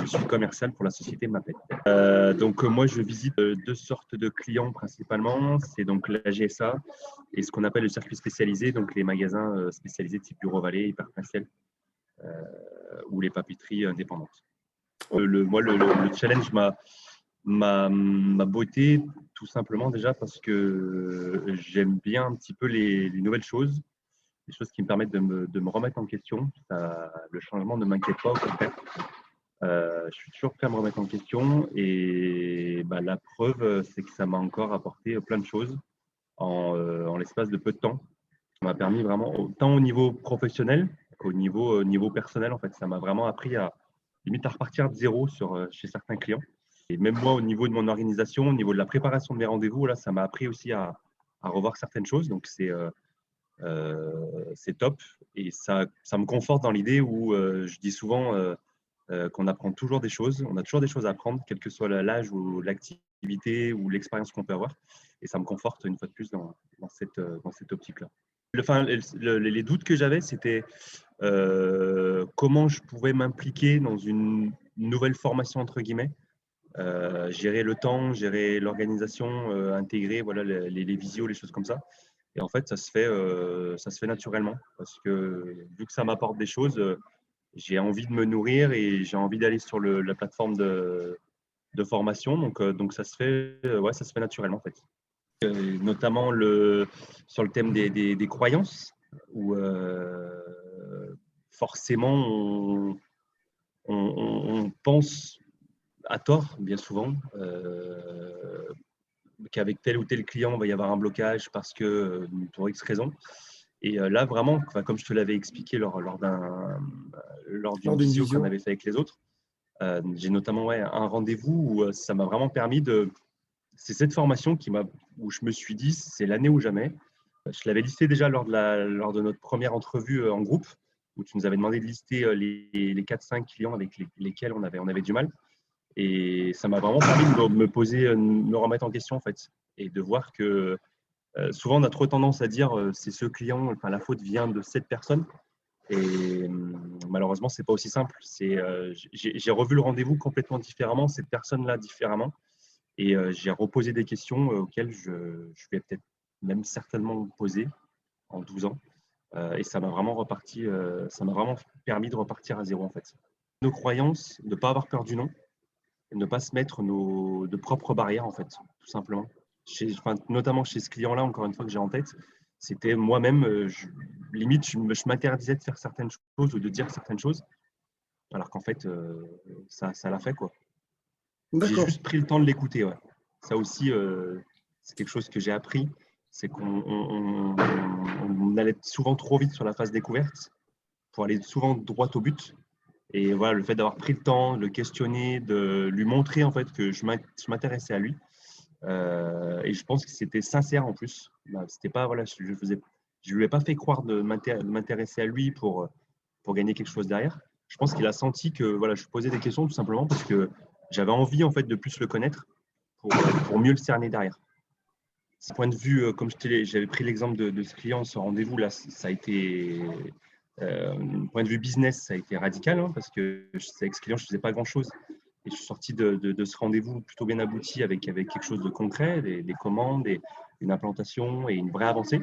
suis commercial pour la société Mapet. Donc moi, je visite deux sortes de clients principalement. C'est donc la GSA et ce qu'on appelle le circuit spécialisé, donc les magasins spécialisés type Bureau Vallée, Hyper Parcel ou les papeteries indépendantes. Moi, le challenge m'a beauté tout simplement déjà parce que j'aime bien un petit peu les nouvelles choses, les choses qui me permettent de me remettre en question. Le changement ne m'inquiète pas, au contraire. Je suis toujours prêt à me remettre en question et la preuve, c'est que ça m'a encore apporté plein de choses en l'espace de peu de temps. Ça m'a permis vraiment, autant au niveau professionnel qu'au niveau personnel, en fait, ça m'a vraiment appris à limite à repartir de zéro chez certains clients. Et même moi, au niveau de mon organisation, au niveau de la préparation de mes rendez-vous, là, ça m'a appris aussi à revoir certaines choses. Donc, c'est top. Et ça me conforte dans l'idée où je dis souvent qu'on apprend toujours des choses. On a toujours des choses à apprendre, quel que soit l'âge ou l'activité ou l'expérience qu'on peut avoir. Et ça me conforte une fois de plus dans cette optique-là. Les doutes que j'avais, c'était comment je pouvais m'impliquer dans une nouvelle formation, entre guillemets. Gérer le temps, gérer l'organisation, intégrer voilà, les visios, les choses comme ça. Et en fait, ça se fait naturellement parce que vu que ça m'apporte des choses, j'ai envie de me nourrir et j'ai envie d'aller sur la plateforme de formation. Donc ça se fait naturellement en fait. Notamment sur le thème des croyances où forcément on pense à tort, bien souvent, qu'avec tel ou tel client, il va y avoir un blocage parce que pour X raison. Et là, vraiment, comme je te l'avais expliqué lors d'une visio qu'on avait fait avec les autres, j'ai notamment un rendez-vous où ça m'a vraiment permis de… C'est cette formation où je me suis dit, c'est l'année ou jamais. Je l'avais listé déjà lors de notre première entrevue en groupe, où tu nous avais demandé de lister les 4-5 clients avec lesquels on avait du mal. Et ça m'a vraiment permis de me poser, me remettre en question en fait, et de voir que souvent on a trop tendance à dire c'est ce client, enfin la faute vient de cette personne. Et malheureusement c'est pas aussi simple. J'ai revu le rendez-vous complètement différemment, cette personne-là différemment, et j'ai reposé des questions auxquelles je vais peut-être même certainement me poser en 12 ans. Et ça m'a vraiment permis de repartir à zéro en fait. Nos croyances, de ne pas avoir peur du non. Et ne pas se mettre de propres barrières, en fait, tout simplement. Notamment chez ce client-là, encore une fois, que j'ai en tête, c'était moi-même, limite, je m'interdisais de faire certaines choses ou de dire certaines choses, alors qu'en fait, ça l'a fait, quoi. J'ai juste pris le temps de l'écouter, ouais. Ça aussi, c'est quelque chose que j'ai appris, c'est qu'on allait souvent trop vite sur la phase découverte pour aller souvent droit au but. Et voilà, le fait d'avoir pris le temps de le questionner, de lui montrer en fait que je m'intéressais à lui. Et je pense que c'était sincère en plus. C'était pas, voilà, je lui ai pas fait croire de m'intéresser à lui pour gagner quelque chose derrière. Je pense qu'il a senti que voilà, je posais des questions tout simplement parce que j'avais envie en fait de plus le connaître pour mieux le cerner derrière. Ce point de vue, comme j'avais pris l'exemple de ce client, ce rendez-vous là, ça a été point de vue business, ça a été radical parce que avec ce client, je ne faisais pas grand-chose. Et je suis sorti de ce rendez-vous plutôt bien abouti avec quelque chose de concret, des commandes, une implantation et une vraie avancée.